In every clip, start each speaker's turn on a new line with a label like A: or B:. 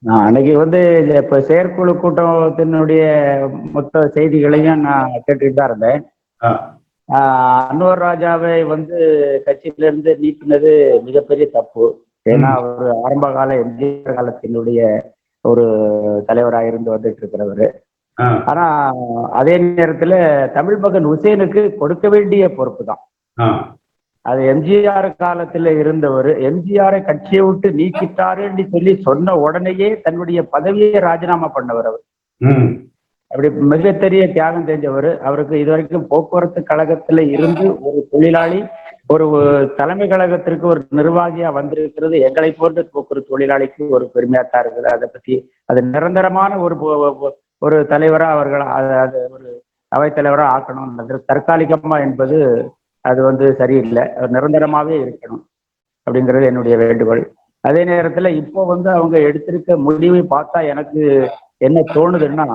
A: அன்னைக்கு இப்ப செயற்குழு கூட்டத்தினுடைய மொத்த செய்திகளையும் நான் கேட்டுட்டு தான் இருந்தேன்.
B: ஆ,
A: அன்வர் ராஜாவை கட்சியிலிருந்து நீக்கினது மிகப்பெரிய தப்பு. ஏன்னா
B: ம்,
A: அவர் ஆரம்ப கால எம்ஜிஆர் காலத்தினுடைய ஒரு தலைவராக இருந்து வந்துட்டு இருக்கிறவர்.
B: ஆ,
A: ஆனா அதே நேரத்துல தமிழ் மகன் உசேனுக்கு கொடுக்க வேண்டிய பொறுப்பு தான்.
B: ஆ,
A: அது எம்ஜிஆர் காலத்துல இருந்தவர். எம்ஜிஆரை கட்சியை விட்டு நீக்கிட்டாருன்னு சொல்லி சொன்ன உடனேயே தன்னுடைய பதவியை ராஜினாமா பண்ணவர் அவர்.
B: ம்,
A: அப்படி மிகப்பெரிய தியாகம் செஞ்சவர். அவருக்கு இதுவரைக்கும் போக்குவரத்து கழகத்துல இருந்து ஒரு தொழிலாளி ஒரு தலைமை கழகத்திற்கு ஒரு நிர்வாகியா வந்திருக்கிறது எங்களை போன்ற போக்குவரத்து தொழிலாளிக்கு ஒரு பெருமையாத்தான் இருக்குது. அதை பத்தி அது நிரந்தரமான ஒரு தலைவரா அவர்கள் அது ஒரு அவைத்தலைவரா ஆக்கணும். தற்காலிகமா என்பது அது சரியில்லை. நிரந்தரமாவே இருக்கணும் அப்படிங்கிறது என்னுடைய வேண்டுகோள். அதே நேரத்துல இப்போ அவங்க எடுத்திருக்க முடிவை பார்த்தா எனக்கு என்ன தோணுதுன்னா,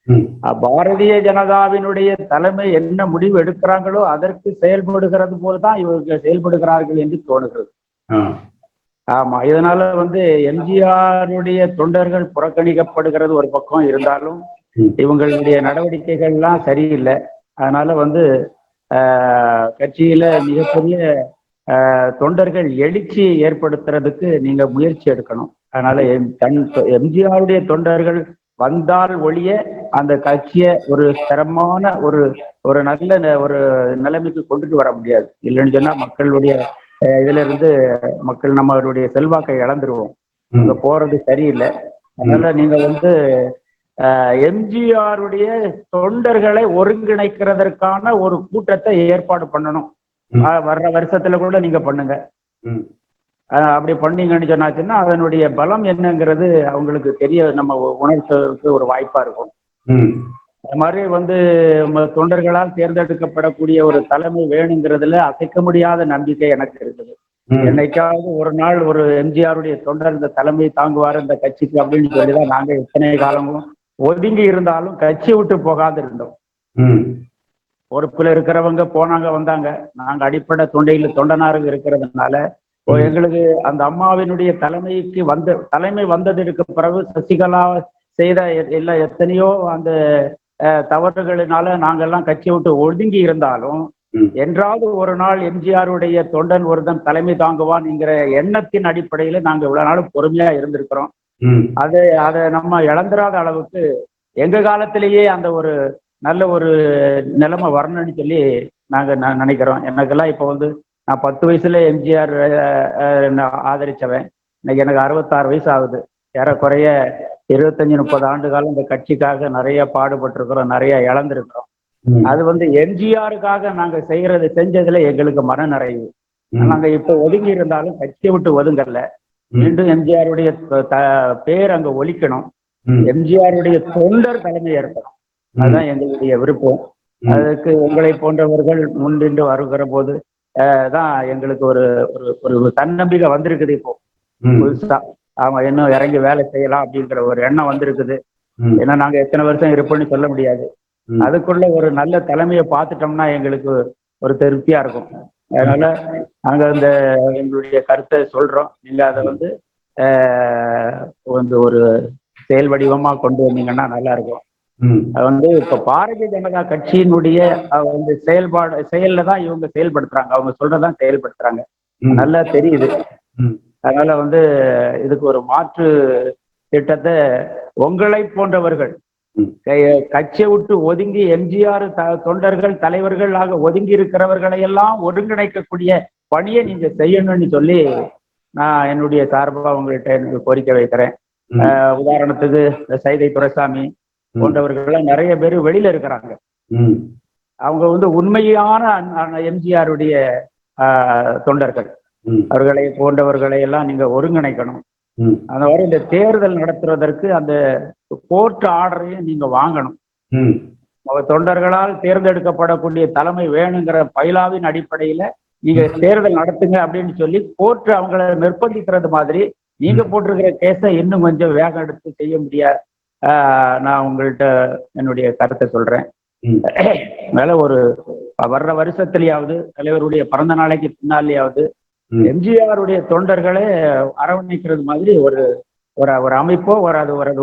B: ம்,
A: பாரதிய ஜனதாவினுடைய தலைமை என்ன முடிவு எடுக்கிறாங்களோ அதற்கு செயல்படுகிறது போல்தான் இவங்க செயல்படுகிறார்கள் என்று தோணுகிறது.
B: ஆ,
A: ஆமா, இதனால எம்ஜிஆருடைய தொண்டர்கள் புறக்கணிக்கப்படுகிறது ஒரு பக்கம் இருந்தாலும்
B: ம்,
A: இவங்களுடைய நடவடிக்கைகள்லாம் சரியில்லை. அதனால கட்சியில மிகப்பெரிய தொண்டர்கள் எழுச்சியை ஏற்படுத்துறதுக்கு நீங்க முயற்சி எடுக்கணும். அதனால எம்ஜிஆருடைய தொண்டர்கள் வந்தால் ஒழிய அந்த கட்சியை ஒரு ஸ்திரமான ஒரு ஒரு நல்ல ஒரு நிலைமைக்கு கொண்டுட்டு வர முடியாது. இல்லைன்னு சொன்னா மக்களுடைய இதுல இருந்து மக்கள் நம்மளுடைய செல்வாக்கை இழந்துருவோம். அங்க போறது சரியில்லை. அதனால நீங்க எம்ஜிஆருடைய தொண்டர்களை ஒருங்கிணைக்கிறதற்கான ஒரு கூட்டத்தை ஏற்பாடு பண்ணணும். வர்ற வருஷத்துல கூட நீங்க பண்ணுங்க.
B: ம்,
A: அப்படி பண்ணீங்கன்னு சொன்னாச்சுன்னா அதனுடைய பலம் என்னங்கிறது அவங்களுக்கு தெரிய நம்ம உணர்த்துறதுக்கு ஒரு வாய்ப்பா இருக்கும்.
B: ம்,
A: அது மாதிரி தொண்டர்களால் தேர்ந்தெடுக்கப்படக்கூடிய ஒரு தலைமை வேணுங்கிறதுல அசைக்க முடியாத நம்பிக்கை எனக்கு இருக்குது. என்னைக்காவது ஒரு நாள் ஒரு எம்ஜிஆருடைய தொண்டர் இந்த தலைமை தாங்குவார் இந்த கட்சிக்கு அப்படின்னு சொல்லிதான் நாங்க இத்தனை காலமும் ஒதுங்கி இருந்தாலும் கட்சி விட்டு போகாது இருந்தோம்.
B: ம்,
A: பொறுப்புல இருக்கிறவங்க போனாங்க வந்தாங்க. நாங்க அடிப்படை தொண்டனாக இருக்கிறதுனால எங்களுக்கு அந்த அம்மாவினுடைய தலைமை வந்ததற்கு பிறகு சசிகலா செய்த எத்தனையோ அந்த தவறுகளினால நாங்கெல்லாம் கட்சி விட்டு ஒதுங்கி இருந்தாலும் என்றாவது ஒரு நாள் எம்ஜிஆருடைய தொண்டன் ஒருத்தன் தலைமை தாங்குவான் என்கிற எண்ணத்தின் அடிப்படையில நாங்க இவ்வளவு நாளும் பொறுமையா இருந்திருக்கிறோம். அதை நம்ம இழந்துராத அளவுக்கு எங்க காலத்திலேயே அந்த ஒரு நல்ல ஒரு நிலைமை வரணும்னு சொல்லி நாங்க நினைக்கிறோம். எனக்கெல்லாம் இப்போ நான் 10 வயசுல எம்ஜிஆர் ஆதரிச்சவன். இன்னைக்கு எனக்கு 66 வயசு ஆகுது. ஏறக்குறைய 25-30 ஆண்டு காலம் இந்த கட்சிக்காக நிறைய பாடுபட்டிருக்கிறோம், நிறைய இழந்திருக்கிறோம். அது எம்ஜிஆருக்காக நாங்க செஞ்சதுல எங்களுக்கு மன நிறைவு. நாங்க இப்ப ஒதுங்கி இருந்தாலும் கட்சியை விட்டு ஒதுங்கல. மீண்டும் எம்ஜிஆருடைய பேர் அங்க ஒலிக்கணும். எம்ஜிஆருடைய தொண்டர் தலைமை ஏற்படும். அதுதான் எங்களுடைய விருப்பம். அதுக்கு உங்களை போன்றவர்கள் முன்னின்று வருகிற போது தான் எங்களுக்கு ஒரு ஒரு தன்னம்பிக்கை வந்திருக்குது. இப்போ புதுசா அவங்க இன்னும் இறங்கி வேலை செய்யலாம் அப்படிங்கிற ஒரு எண்ணம் வந்திருக்குது. ஏன்னா நாங்க எத்தனை வருஷம் இருப்போம்னு சொல்ல முடியாது. அதுக்குள்ள ஒரு நல்ல தலைமையை பார்த்துட்டோம்னா எங்களுக்கு ஒரு திருப்தியா இருக்கும். அதனால நாங்க எங்களுடைய கருத்தை சொல்றோம். நீங்க அதை ஒரு செயல் வடிவமா கொண்டு வந்தீங்கன்னா நல்லா இருக்கும். அது இப்ப பாரதிய ஜனதா கட்சியினுடைய செயல்ல தான் இவங்க செயல்படுத்துறாங்க. அவங்க சொல்றதான் செயல்படுத்துறாங்க, நல்லா தெரியுது. அதனால இதுக்கு ஒரு மாற்று திட்டத்தை உங்களை போன்றவர்கள் கட்சியை விட்டு ஒதுங்கி எம்ஜிஆர் தொண்டர்கள் தலைவர்களாக ஒதுங்கி இருக்கிறவர்களை எல்லாம் ஒருங்கிணைக்கக்கூடிய பணியை நீங்க செய்யணும்னு சொல்லி நான் என்னுடைய சார்பாக உங்கள்கிட்ட எனக்கு கோரிக்கை வைக்கிறேன். உதாரணத்துக்கு சைதை துரைசாமி போன்றவர்கள் நிறைய பேர் வெளியில இருக்கிறாங்க. அவங்க உண்மையான எம்ஜிஆருடைய தொண்டர்கள். அவர்களை போன்றவர்களை எல்லாம் நீங்க ஒருங்கிணைக்கணும். அந்த மாதிரி இந்த தேர்தல் நடத்துவதற்கு அந்த கோர்ட் ஆர்டரையும் நீங்க வாங்கணும். தொண்டர்களால் தேர்ந்தெடுக்கப்படக்கூடிய தலைமை வேணுங்கிற பைலாவின் அடிப்படையில நீங்க தேர்தல் நடத்துங்க அப்படின்னு சொல்லி கோர்ட் அவங்களை நிர்பந்திக்கிறது மாதிரி நீங்க போட்டிருக்கிற கேஸை இன்னும் கொஞ்சம் வேகம் எடுத்து செய்ய முடியாது. நான் உங்கள்கிட்ட என்னுடைய கருத்தை சொல்றேன். மேல ஒரு வர்ற வருஷத்துலயாவது தலைவருடைய பிறந்த நாளைக்கு பின்னாலேயாவது எம்ஜிஆருடைய தொண்டர்களை அரவணைக்கிறது மாதிரி ஒரு ஒரு ஒரு அமைப்போ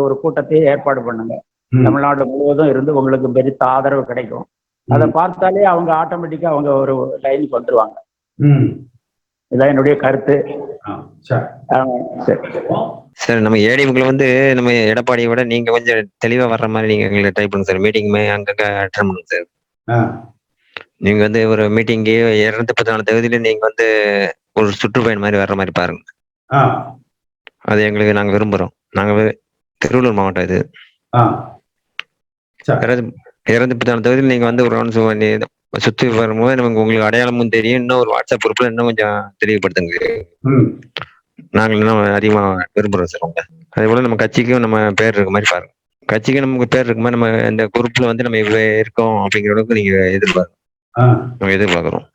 A: ஒரு கூட்டத்தையே ஏற்பாடு பண்ணுங்க. தமிழ்நாடு முழுவதும் இருந்து உங்களுக்கு பெருத்த ஆதரவு கிடைக்கும். அதை பார்த்தாலே அவங்க ஆட்டோமேட்டிக்கா அவங்க ஒரு லைனுக்கு வந்துருவாங்க. இதான் என்னுடைய கருத்து.
B: சார், நம்ம ஏடிஎம்ல வந்து நம்ம எடப்பாடியை விட நீங்க கொஞ்சம் தெளிவா வர்ற மாதிரி நீங்க எங்களை ட்ரை பண்ணுங்க சார். மீட்டிங்குமே அங்கங்க அட்டன் பண்ணுங்க சார். நீங்க வந்து ஒரு மீட்டிங்கு 214 தொகுதியில நீங்க வந்து ஒரு சுற்றுப்பயணம் மாதிரி வர்ற மாதிரி பாருங்க. அது எங்களுக்கு நாங்க விரும்புறோம். நாங்க திருவள்ளூர் மாவட்டம் இது. 214 தொகுதியில் நீங்க வந்து ஒரு ரவுண்ட்ஸ் பண்ணி சுற்றி வரும்போது நமக்கு உங்களுக்கு அடையாளமும் தெரியும். இன்னும் ஒரு வாட்ஸ்அப் குரூப்ல இன்னும் கொஞ்சம் தெரியப்படுத்துங்க. நாங்கள் இன்னும் அதிகமாக விரும்புகிறோம் சார். உங்க அதே போல நம்ம கட்சிக்கும் நம்ம பேர் இருக்க மாதிரி பாருங்க. கட்சிக்கு நமக்கு பேர் இருக்க மாதிரி நம்ம இந்த குரூப்ல வந்து நம்ம இருக்கோம் அப்படிங்கிற அளவுக்கு நீங்க நம்ம எதிர்பார்க்குறோம்.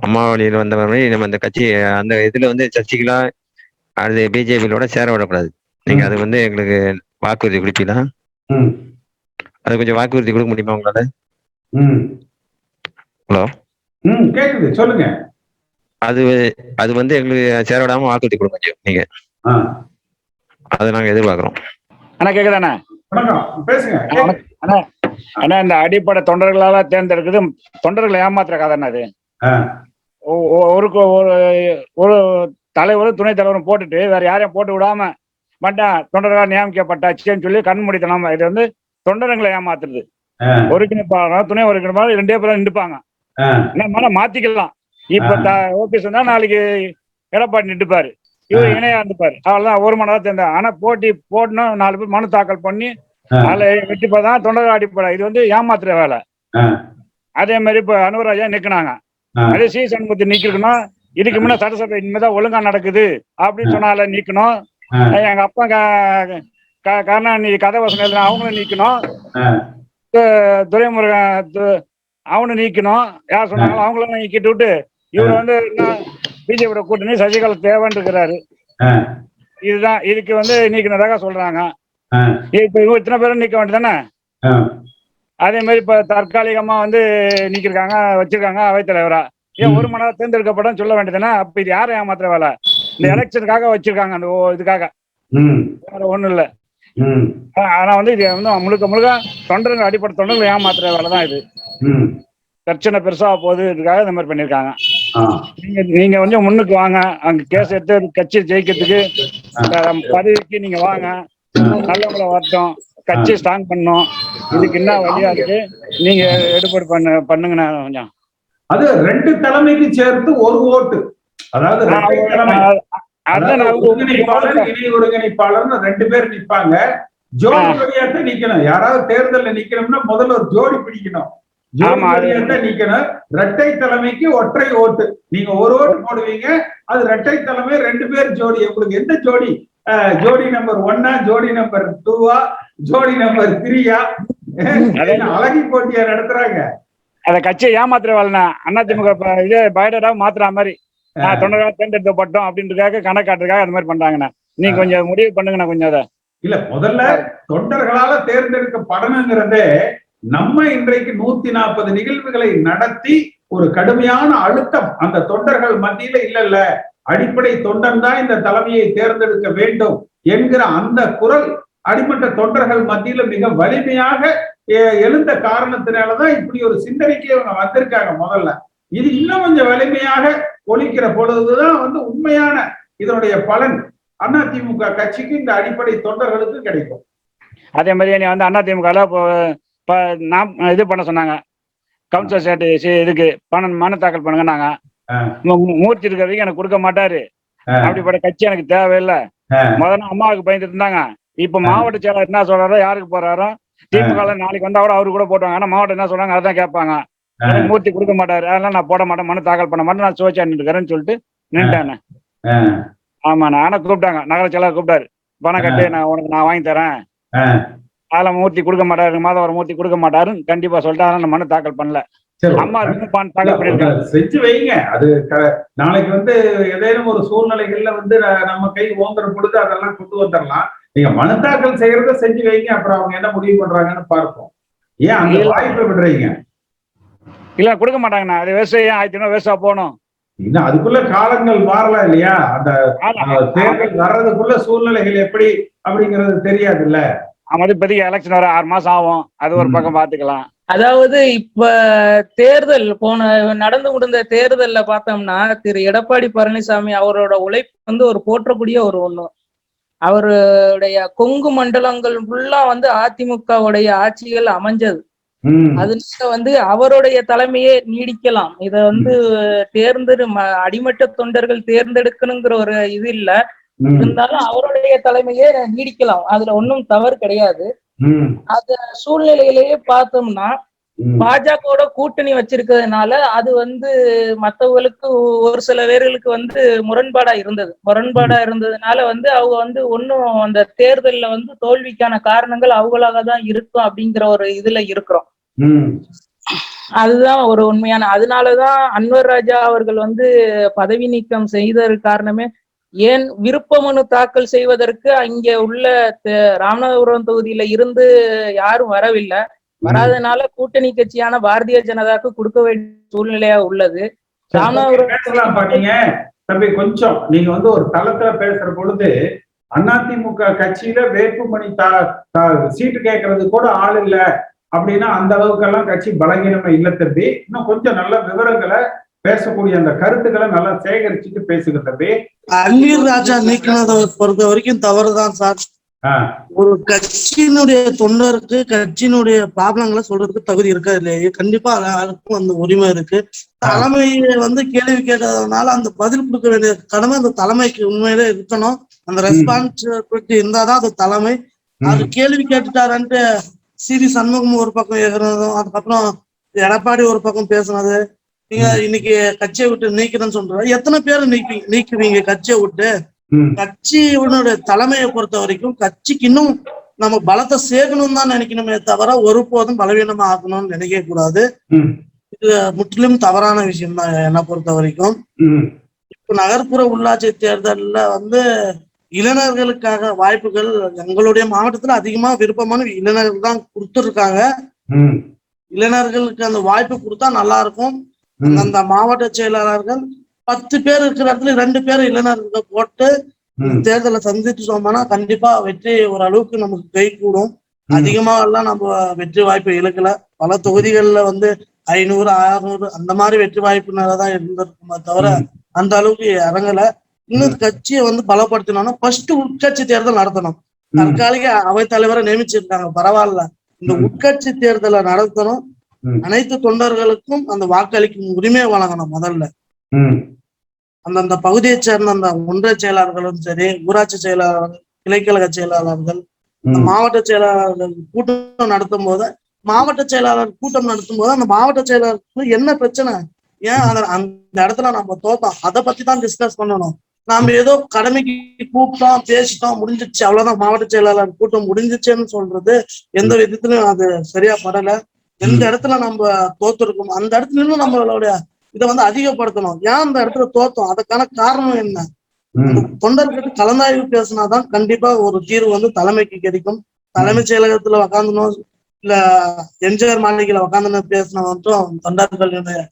B: அம்மா வழியில் வந்த மாதிரி நம்ம அந்த கட்சி அந்த இதுல வந்து சர்ச்சைகளா அது பிஜேபியோட சேர விடக்கூடாது. நீங்க அது வந்து எங்களுக்கு வாக்குறுதி கொடுப்பீங்களா? அது கொஞ்சம் வாக்குறுதி கொடுக்க முடியுமா உங்களால? ஹலோ,
C: கேக்குது, சொல்லுங்க.
B: அது அது வந்து எங்களுக்கு சேர விடாம வாக்குறுதி கொடுங்க நீங்க. அதை நாங்க எதிர்பார்க்கிறோம்.
A: அண்ணா கேக்குதாண்ணா?
C: பேசுங்க
A: அண்ணா. இந்த அடிப்படை தொண்டர்களால தேர்ந்தெடுக்குது தொண்டர்களை ஏமாத்துற கதைண்ணா அது. ஒரு தலைவரும் துணை தலைவரும் போட்டுட்டு வேற யாரையும் போட்டு விடாம மட்டும் தொண்டர்களால் நியமிக்கப்பட்டாச்சுன்னு சொல்லி கண்மூடித்தனமா இது வந்து தொண்டர்களை ஏமாத்துறது. ஒருங்கிணைப்பாளர் துணை ஒருங்கிணைப்பாளர் 2 பேரும் நின்றுப்பாங்க. என்ன மாத்திக்கலாம். இப்ப ஓபிஎஸ் வந்தா நாளைக்கு எடப்பாடி நின்றுப்பாரு, இவர் இணையா இருந்துப்பாரு. அவ்வளவுதான், ஒரு மணி நேரம் தேர்ந்தா. ஆனா போட்டி போடணும், 4 பேர் மனு தாக்கல் பண்ணி அதுல வெற்றி பெறதான் தொண்டர்கள் அடிப்படை. இது வந்து ஏமாத்துற வேலை. அதே மாதிரி இப்ப அனுராஜா நிக்கினாங்க. அதே சி சண்முகத்தை நீக்கணும். இதுக்கு முன்ன சட்டசபை இனிமேதான் ஒழுங்கா நடக்குது அப்படின்னு சொன்னால நீக்கணும். எங்க அப்பா கருணாநிதி கதை வசனம் எழுதின அவங்களும் நீக்கணும். துரைமுருகன் அவனு நீக்கணும். யார் சொன்னாங்களோ அவங்களும் நீக்கிட்டு விட்டு இவர் வந்து பிஜேபியோட கூட்டணி சசிகலா தேவைன்னு இருக்கிறாரு. இதுதான் இதுக்கு வந்து நீக்கினதாக சொல்றாங்க. இப்ப இவங்க இத்தனை பேரும் நீக்க வேண்டியதானே? அதே மாதிரி இப்ப தற்காலிகமா வந்து நீக்கிருக்காங்க, வச்சிருக்காங்க அவைத்தலைவரா. ஏன் 1 மணி நேரம் தேர்ந்தெடுக்கப்படும் சொல்ல வேண்டியதுன்னா? அப்ப இது யாரும் ஏமாத்துற வேலை? இந்த எலெக்ஷனுக்காக வச்சிருக்காங்க, அந்த இதுக்காக, வேற ஒண்ணும் இல்ல. ஆனா வந்து இது வந்து முழுக்க தொண்டர்கள் அடிப்படை தொண்டர்கள் ஏமாத்துற வேலை தான் இது. பிரச்சனை பெருசா போகுது, இதுக்காக இந்த மாதிரி பண்ணிருக்காங்க. நீங்க கொஞ்சம் முன்னுக்கு வாங்க. அங்க கேஸ் எடுத்து கட்சி ஜெயிக்கிறதுக்கு பதவிக்கு நீங்க வாங்க. நல்லவங்களை வரட்டும், கட்சி ஸ்ட்ராங் பண்ணும். இதுக்கு என்ன வழியா இருக்கு நீங்க எடுப்பாடு பண்ணுங்கண்ணா. கொஞ்சம்
C: அது 2 தலைமைக்கு சேர்த்து 1 ஓட்டு. அதாவது ஒருங்கிணைப்பாளர் இணை ஒருங்கிணைப்பாளர் 2 பேர் நிற்பாங்க. ஜோடி வழியாட்ட நிக்கணும். யாராவது தேர்தல்ல நிக்கணும்னா முதல்ல ஒரு ஜோடி பிடிக்கணும். நிக்கணும். இரட்டை தலைமைக்கு ஒற்றை ஓட்டு. நீங்க 1 ஓட்டு போடுவீங்க. அது இரட்டை தலைமை 2 பேர் ஜோடி. உங்களுக்கு எந்த ஜோடி? ஜோடி நம்பர் 1, ஜோடி நம்பர் 2, ஜோடி நம்பர் 3? அழகி போட்டியா நடத்துறாங்க.
A: அத கட்சியை ஏமாத்துற வேலைனா அதிமுக இதே பயோடேட்டா மாத்துற மாதிரி தொண்டர்களாக தேர்ந்தெடுக்கப்பட்டோம் அப்படின்றதுக்காக கணக்காட்டுறதுக்காக அந்த மாதிரி பண்றாங்கண்ணா. நீங்க கொஞ்சம் முடிவு பண்ணுங்கண்ணா கொஞ்சம். அதை
C: இல்ல, முதல்ல தொண்டர்களால தேர்ந்தெடுக்கப்படணுங்கிறதே நம்ம இன்றைக்கு 140 நிகழ்வுகளை நடத்தி ஒரு கடுமையான அழுத்தம் அந்த தொண்டர்கள் மத்தியில இல்ல அடிப்படை தொண்டன் தான் இந்த தலைமையை தேர்ந்தெடுக்க வேண்டும் என்கிற அந்த குரல் அடிமட்ட தொண்டர்கள் மத்தியில மிக வலிமையாக எழுந்த காரணத்தினாலதான் இப்படி ஒரு சிந்தனைக்கு இவங்க வந்திருக்காங்க. முதல்ல இது இன்னும் கொஞ்சம் வலிமையாக ஒலிக்கிற பொழுதுதான் வந்து உண்மையான இதனுடைய பலன் அதிமுக கட்சிக்கு இந்த அடிப்படை தொண்டர்களுக்கு கிடைக்கும்.
A: அதே மாதிரி நீ வந்து அதிமுக நான் இது பண்ண சொன்னாங்க, கவுன்சிலர் இதுக்கு மனு தாக்கல் பண்ணுங்க. நாங்க மூர்த்தி இருக்கிற வரைக்கும் எனக்கு கொடுக்க மாட்டாரு, அப்படிப்பட்ட கட்சி எனக்கு தேவையில்லை. முதல்ல அம்மாவுக்கு பயந்துட்டு இருந்தாங்க. இப்ப மாவட்ட செயலாளர் என்ன சொல்றாரோ, யாருக்கு போறாரோ, திமுக நாளைக்கு வந்தா கூட அவரு கூட போட்டுவாங்க. ஆனா மாவட்டம் என்ன சொல்றாங்க அதான் கேட்பாங்க. எனக்கு மூர்த்தி கொடுக்க மாட்டாரு, அதெல்லாம் நான் போட மாட்டேன், மனு தாக்கல் பண்ண மாட்டேன், நான் சுவச்சா நின்றுக்கிறேன்னு சொல்லிட்டு நின்ட்டானே. ஆமாண்ணா, ஆனா கூப்பிட்டாங்க, நகர செயலாளர் கூப்பிட்டாரு, பணம் கட்டு நான் உனக்கு நான் வாங்கி தரேன். அதெல்லாம் மூர்த்தி கொடுக்க மாட்டாரு, மாதவரம் மூர்த்தி கொடுக்க மாட்டாருன்னு கண்டிப்பா சொல்லிட்டு அதனால மனு தாக்கல் பண்ணல. அம்மா தாக்கல் பண்ணிருக்காங்க.
C: செஞ்சு வைங்க. அது நாளைக்கு வந்து ஏதேனும் ஒரு சூழ்நிலைகள்ல வந்து நம்ம கை ஓங்குற பொழுது அதெல்லாம் கொண்டு வந்துடலாம். நீங்க மனு தாக்கல் செய்யறத செஞ்சு வைங்க. அப்புறம் அவங்க என்ன முடிவு பண்றாங்கன்னு பார்ப்போம். ஏன் அந்த வாய்ப்பை விடுறீங்க?
A: இல்ல கொடுக்க மாட்டாங்கண்ணா. அது விவசாயம் 1500 வேஸ்டா போகணும்.
C: இன்னும் அதுக்குள்ள காலங்கள் மாறலாம் இல்லையா? அந்த தேர்தல் வர்றதுக்குள்ள சூழ்நிலைகள் எப்படி அப்படிங்கிறது தெரியாது இல்ல.
A: இப்போதைக்கு எலெக்ஷன் வர 6 மாசம் ஆகும், அது ஒரு பக்கம் பாத்துக்கலாம்.
D: அதாவது இப்ப தேர்தல் நடந்து முடிந்த தேர்தல்ல பார்த்தோம்னா திரு எடப்பாடி பழனிசாமி அவரோட உழைப்பு ஒரு போற்றக்கூடிய ஒரு ஒண்ணு. அவருடைய கொங்கு மண்டலங்கள் ஃபுல்லா அதிமுகவுடைய ஆட்சிகள் அமைஞ்சது. அதனால அவருடைய தலைமையே நீடிக்கலாம். இத அடிமட்ட தொண்டர்கள் தேர்ந்தெடுக்கணுங்கிற ஒரு இது இல்ல. இருந்தாலும் அவருடைய தலைமையே நீடிக்கலாம், அதுல ஒன்றும் தவறு கிடையாது. அந்த சூழ்நிலையிலேயே பார்த்தோம்னா பாஜகவோட கூட்டணி வச்சிருக்கிறதுனால அது மத்தவங்களுக்கு ஒரு சில பேர்களுக்கு முரண்பாடா இருந்ததுனால அவங்க ஒன்னும் அந்த தேர்தல்ல தோல்விக்கான காரணங்கள் அவங்களாகதான் இருக்கும் அப்படிங்கிற ஒரு இதுல இருக்கிறோம். அதுதான் ஒரு உண்மையான. அதனாலதான் அன்வர் ராஜா அவர்கள் பதவி நீக்கம் செய்ததற்கு காரணமே, ஏன் விருப்ப மனு தாக்கல் செய்வதற்கு அங்க உள்ள ராமநாதபுரம் தொகுதியில இருந்து யாரும் வரவில்லை. வராதனால கூட்டணி கட்சியான பாரதிய ஜனதாக்கு கொடுக்க வேண்டிய சூழ்நிலையா உள்ளது.
C: ராமநாதபுரம் கொஞ்சம் நீங்க ஒரு தளத்துல பேசுற பொழுது அதிமுக கட்சியில வேட்புமணி சீட்டு கேட்கறது கூட ஆள் இல்ல அப்படின்னா அந்த அளவுக்கெல்லாம் கட்சி பலகீனமா இல்ல தம்பி. இன்னும் கொஞ்சம் நல்ல விவரங்களை பேசக்கூடிய அந்த கருத்துக்களை நல்லா சேகரிச்சுட்டு பேசுங்க தம்பி.
E: அன்வர் ராஜா நீக்கினதை பொறுத்த வரைக்கும் தவறுதான் சார். ஒரு கட்சியினுடைய தொண்டருக்கு கட்சியினுடைய ப்ராப்ளங்களை சொல்றதுக்கு தகுதி இருக்கா இல்லையே? கண்டிப்பா எல்லாருக்கும் அந்த உரிமை இருக்கு. தலைமையை கேள்வி கேட்டதுனால அந்த பதில் கொடுக்க வேண்டிய கடமை அந்த தலைமைக்கு உண்மையிலே இருக்கணும். அந்த ரெஸ்பான்சிபிலிட்டி இருந்தாதான் அது தலைமை. அது கேள்வி கேட்டுட்டாருன்ட்டு சிவி சண்முகம் ஒரு பக்கம் ஏறுறதும், அதுக்கப்புறம் எடப்பாடி ஒரு பக்கம் பேசுனது, நீங்க இன்னைக்கு கட்சியை விட்டு நீக்கிறேன்னு சொல்றாரு. எத்தனை பேர் நீக்குவீங்க கட்சியை விட்டு? கட்சியினுடைய தலைமையை பொறுத்த வரைக்கும் கட்சிக்கு இன்னும் நம்ம பலத்தை சேர்க்கணும் தான் நினைக்கணுமே தவிர ஒருபோதும் பலவீனமா ஆக்கணும்னு நினைக்க கூடாது. இது முற்றிலும் தவறான விஷயம் தான் என்னை பொறுத்த வரைக்கும். இப்ப நகர்ப்புற உள்ளாட்சி தேர்தல்ல இளைஞர்களுக்காக வாய்ப்புகள் எங்களுடைய மாவட்டத்துல அதிகமா விருப்பமான இளைஞர்கள் தான் கொடுத்துருக்காங்க. இளைஞர்களுக்கு அந்த வாய்ப்பு கொடுத்தா நல்லா இருக்கும். அந்த மாவட்ட செயலாளர்கள் 10 பேர் இருக்கிற இடத்துல 2 பேர் இளைஞர்கள் போட்டு தேர்தலை சந்திச்சோம்னா கண்டிப்பா வெற்றி ஓரளவுக்கு நமக்கு கை கூடும். அதிகமா எல்லாம் நம்ம வெற்றி வாய்ப்பு இழக்கல. பல தொகுதிகள்ல 500 600 அந்த மாதிரி வெற்றி வாய்ப்புனாலதான் இருந்திருக்குமே தவிர அந்த அளவுக்கு இறங்கல. இன்னும் கட்சியை பலப்படுத்தணும்னா ஃபர்ஸ்ட் உட்கட்சி தேர்தல் நடத்தணும். தற்காலிக அவைத்தலைவரை நியமிச்சிருக்காங்க, பரவாயில்ல. இந்த உட்கட்சி தேர்தலை நடத்தணும். அனைத்து தொண்டர்களுக்கும் அந்த வாக்களிக்கும் உரிமையை வழங்கணும். முதல்ல அந்தந்த பகுதியை சேர்ந்த அந்த ஒன்றிய செயலாளர்களும் சரி, ஊராட்சி செயலாளர்கள், கிளைக்கழக செயலாளர்கள், மாவட்ட செயலாளர்கள் கூட்டம் நடத்தும் போது அந்த மாவட்ட செயலாளருக்கு என்ன பிரச்சனை, ஏன் அந்த இடத்துல நம்ம தோத்தோம், அதை பத்தி தான் டிஸ்கஸ் பண்ணணும். நாம ஏதோ கடமைக்கு கூப்பிட்டோம், பேசிட்டோம், முடிஞ்சிச்சு, அவ்வளவுதான், மாவட்ட செயலாளர் கூட்டம் முடிஞ்சிச்சுன்னு சொல்றது எந்த விதத்திலும் அது சரியா படல. எந்த இடத்துல நம்ம தோத்துருக்கோம் அந்த இடத்துல இன்னும் நம்மளுடைய இதை அதிகப்படுத்தணும். ஏன் அந்த இடத்துல தோத்தோம், அதுக்கான காரணம் என்ன? தொண்டர்கிட்ட கலந்தாய்வு பேசினாதான் கண்டிப்பா ஒரு தீர்வு தலைமைக்கு கிடைக்கும். தலைமைச் செயலகத்துல உக்காந்துனோம் இல்ல எம்ஜிஆர் மாளிகையில உக்காந்துன்னு பேசினா மட்டும் தொண்டர்களுடைய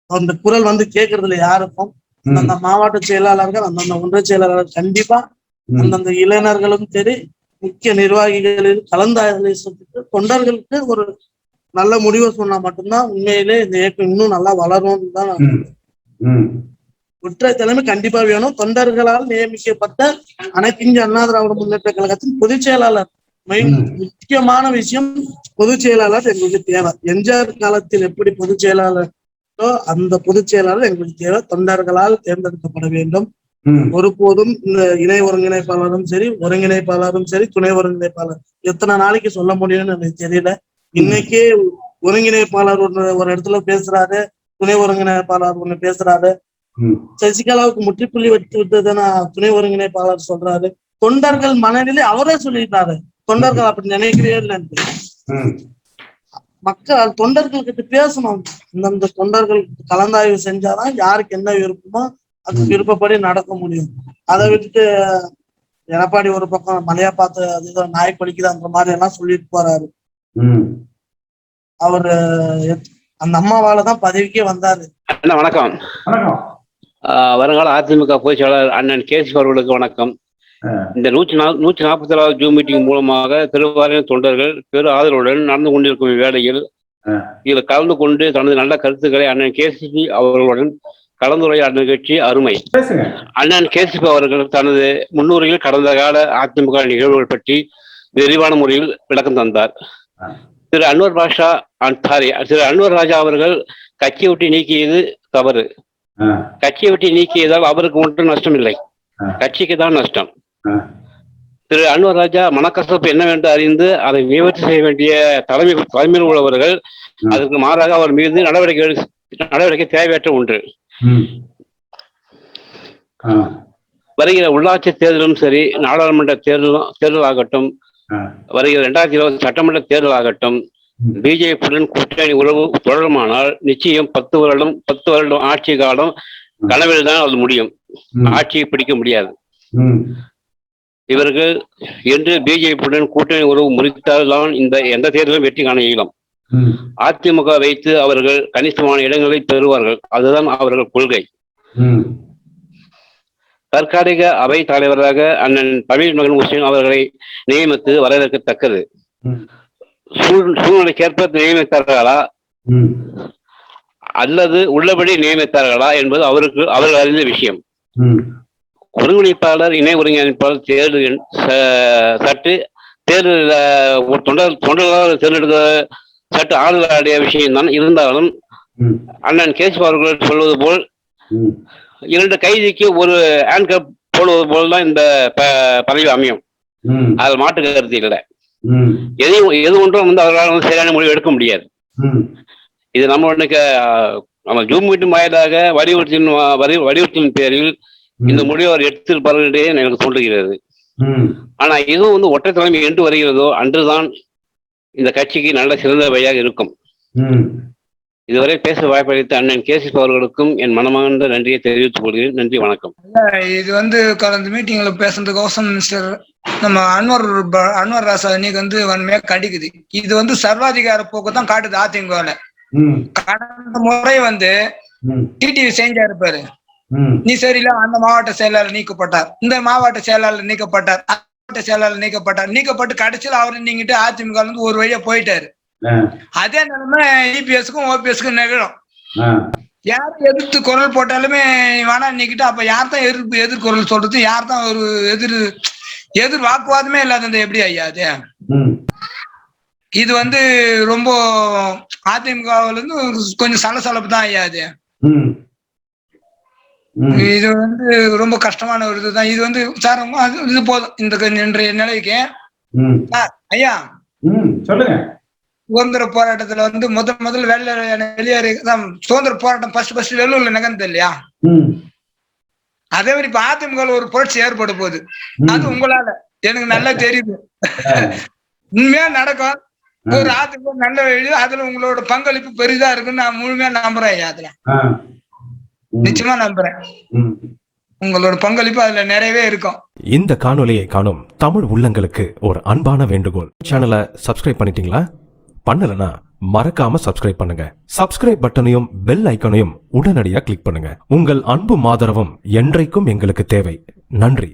E: அந்த குரல் கேட்கறதுல யாருக்கும் அந்தந்த மாவட்ட செயலாளர்கள், அந்தந்த ஒன்றிய செயலாளர்கள் கண்டிப்பா அந்தந்த இளைஞர்களும் சரி, முக்கிய நிர்வாகிகளில் கலந்தாய்வு தொண்டர்களுக்கு ஒரு நல்ல முடிவை சொன்னா மட்டும்தான் உண்மையிலே இந்த இயக்கம் இன்னும் நல்லா வளரும்னு தான். ஒற்றை தலைமை கண்டிப்பா வேணும். தொண்டர்களால் நியமிக்கப்பட்ட அனைத்து இந்திய அண்ணா திராவிட முன்னேற்ற கழகத்தின் பொதுச் செயலாளர் முக்கியமான விஷயம். பொதுச் செயலாளர் எங்களுக்கு தேவை. எம்ஜிஆர் காலத்தில் எப்படி பொதுச் செயலாளரோ அந்த பொதுச் செயலாளர் எங்களுக்கு தேவை. தொண்டர்களால் தேர்ந்தெடுக்கப்பட வேண்டும். ஒருபோதும் இந்த இணை ஒருங்கிணைப்பாளரும் சரி, ஒருங்கிணைப்பாளரும் சரி, துணை ஒருங்கிணைப்பாளர் எத்தனை நாளைக்கு சொல்ல முடியும்னு எனக்கு தெரியல. இன்னைக்கே ஒருங்கிணைப்பாளர் ஒரு இடத்துல பேசுறாரு, துணை ஒருங்கிணைப்பாளர் ஒண்ணு பேசுறாரு. சசிகலாவுக்கு முற்றுப்புள்ளி வைத்து விட்டதுன்னா துணை ஒருங்கிணைப்பாளர் சொல்றாரு. தொண்டர்கள் மனநிலை அவரே சொல்லிட்டாரு, தொண்டர்கள் அப்படி நினைக்கிறே இல்லைன்ட்டு. மக்கள் தொண்டர்கள் கிட்ட பேசணும். இந்த தொண்டர்கள் கலந்தாய்வு செஞ்சாதான் யாருக்கு என்ன விருப்பமோ அது விருப்பப்படி நடக்க முடியும். அதை விட்டுட்டு எடப்பாடி ஒரு பக்கம் மலையா பார்த்து அதுதான் நாய் படிக்குது அந்த மாதிரி எல்லாம் சொல்லிட்டு போறாரு. அவரு அந்த அம்மாவாலதான் பதவிக்கே வந்தாரு.
F: வணக்கம். வருங்கால அதிமுக பொதுச் செயலாளர் அண்ணன் கேசி அவர்களுக்கு வணக்கம். இந்த 147வது ஜூம் மீட்டிங் மூலமாக திருவாரூர் தொண்டர்கள் பெரு ஆதரவுடன் நடந்து கொண்டிருக்கும் வேளையில் இதில் கலந்து கொண்டு தனது நல்ல கருத்துக்களை அண்ணன் கேசிபி அவர்களுடன் கலந்துரையாட நிகழ்ச்சி அருமை. அண்ணன் கேசிபி அவர்கள் தனது முன்னுரையில் கடந்த கால அதிமுக நிகழ்வுகள் பற்றி விரிவான முறையில் விளக்கம் தந்தார். திரு அன்வர் ராஜா அவர்கள் கட்சியை விட்டு நீக்கியது தவறு. கட்சியை விட்டு நீக்கியதால் அவருக்கு ஒன்றும் நஷ்டம் இல்லை, கட்சிக்கு தான் நஷ்டம். திரு அன்வர் ராஜா மனக்கசப்பு என்னவென்று அறிந்து அதை நிவர்த்தி செய்ய வேண்டிய தலைமையில் உள்ளவர்கள். அதற்கு மாறாக அவர் மீது நடவடிக்கை தேவையற்ற ஒன்று. வருகிற உள்ளாட்சி தேர்தலும் சரி, நாடாளுமன்ற தேர்தல் ஆகட்டும், வருகிற 2020 சட்டமன்ற தேர்தல் ஆகட்டும், பிஜேபியுடன் கூட்டணி உறவு தொடருமானால் நிச்சயம் 10 வருடம் ஆட்சி காலம் கனவில் தான் அது முடியும். ஆட்சியை பிடிக்க முடியாது. இவர்கள் என்று பிஜேபியுடன் கூட்டணி உறவு முறித்தால் தான் எந்த தேர்தலும் வெற்றி காண இயலும். அதிமுக வைத்து அவர்கள் கணிசமான இடங்களை பெறுவார்கள். அதுதான் அவர்கள் கொள்கை. தற்காலிக அவை தலைவராக அண்ணன் தமிழ் மகன் உசேன் அவர்களை நியமித்து வரவேற்கத்தக்கது. சூழ்நிலைக்கேற்ப நியமித்தார்களா அல்லது உள்ளபடி நியமித்தார்களா என்பது அவர்கள் அறிந்த விஷயம். ஒருங்கிணைப்பாளர், இணை ஒருங்கிணைப்பாளர் தேர்தல் சற்று தேர்தலில் தொண்டர்களால் தேர்ந்தெடுக்க சற்று ஆளுடைய விஷயம்தான். இருந்தாலும் அண்ணன் கேசி அவர்கள் சொல்வது போல் 2 கைதிக்கு ஒரு ஹேண்ட்கப் போடுவது போல்தான் இந்த பதவி அமையும். அதில் மாற்று கருத்து இல்லை. எது ஒன்றும் அவர்களால் சரியான முடிவு எடுக்க முடியாது. இது நம்ம ஜூம் மீட்டிங் வாயிலாக வலியுறுத்தின் பேரில் இந்த முடிவு அவர் எடுத்திருப்பார்கள் என்றே எனக்கு தோன்றுகிறது. ஆனா இதுவும் ஒற்றை தலைமை என்று வருகிறதோ அன்றுதான் இந்த கட்சிக்கு நல்ல சிறந்த வழியாக இருக்கும். இதுவரை பேச வாய்ப்பளித்த அண்ணன் கேசி அவர்களுக்கும் என் மனமார்ந்த நன்றியை தெரிவித்துக் கொள்கிறேன். நன்றி, வணக்கம்.
G: இது கடந்த மீட்டிங்ல பேசுறதுக்கோசம் மிஸ்டர் நம்ம அன்வர் ராசா இன்னைக்கு வன்மையா கண்டிக்குது. இது சர்வாதிகார போக்கு தான் காட்டுது அதிமுகல. கடந்த முறை டிடிவி செஞ்சா இருப்பாரு, நீ சரியில்லை, அந்த மாவட்ட செயலாளர் நீக்கப்பட்டார், இந்த மாவட்ட செயலாளர் நீக்கப்பட்டார், மாவட்ட செயலாளர் நீக்கப்பட்டு கடைசியில் அவரு நீங்கிட்டு அதிமுக ஒரு வழியா போயிட்டாரு. அதே நிலைமை இபிஎஸ்க்கும் ஓபிஎஸ்க்கும் நிகழும். யார் எதிர்த்து குரல் போட்டாலுமே வேணா நீக்கிட்டு அப்ப யார் தான் எதிர்குரல் சொல்றது, யார் தான் ஒரு எதிர் வாக்குவாதமே இல்லாத எப்படி ஐயா அது? இது ரொம்ப அதிமுகவுல இருந்து கொஞ்சம் சலசலப்பு தான் ஐயா அது. இது ரொம்ப கஷ்டமான ஒரு இதுதான். இது சார் இது போதும் இந்த இன்றைய நிலைக்கு. ஐயா
C: சொல்லுங்க.
G: சுதந்திர போராட்டத்துல முதல் வெளியேறி சுதந்திர போராட்டம் ஃபர்ஸ்ட் வெள்ளூர்ல நிகழ்ந்தது இல்லையா? அதே மாதிரி இப்ப அதிமுக ஒரு புரட்சி ஏற்பட போகுது. அது உங்களால எனக்கு நல்லா தெரியுது. உண்மையா நடக்கும். ஒரு அதிமுக நல்ல வழி, அதுல உங்களோட பங்களிப்பு பெரிதா இருக்குன்னு நான் முழுமையா நம்புறேன் ஐயா. அதுல நிச்சயமா நம்புறேன். உங்களோட பங்களிப்பு அதுல நிறையவே இருக்கும்.
H: இந்த காணொலியை காணும் தமிழ் உள்ளங்களுக்கு ஒரு அன்பான வேண்டுகோள். சேனலை சப்ஸ்கிரைப் பண்ணிட்டீங்களா? பண்ணலனா மறக்காம சப்ஸ்கிரைப் பண்ணுங்க. சப்ஸ்கிரைப் பட்டனையும் பெல் ஐக்கனையும் உடனடியாக கிளிக் பண்ணுங்க. உங்கள் அன்பும் ஆதரவும் என்றைக்கும் எங்களுக்கு தேவை. நன்றி.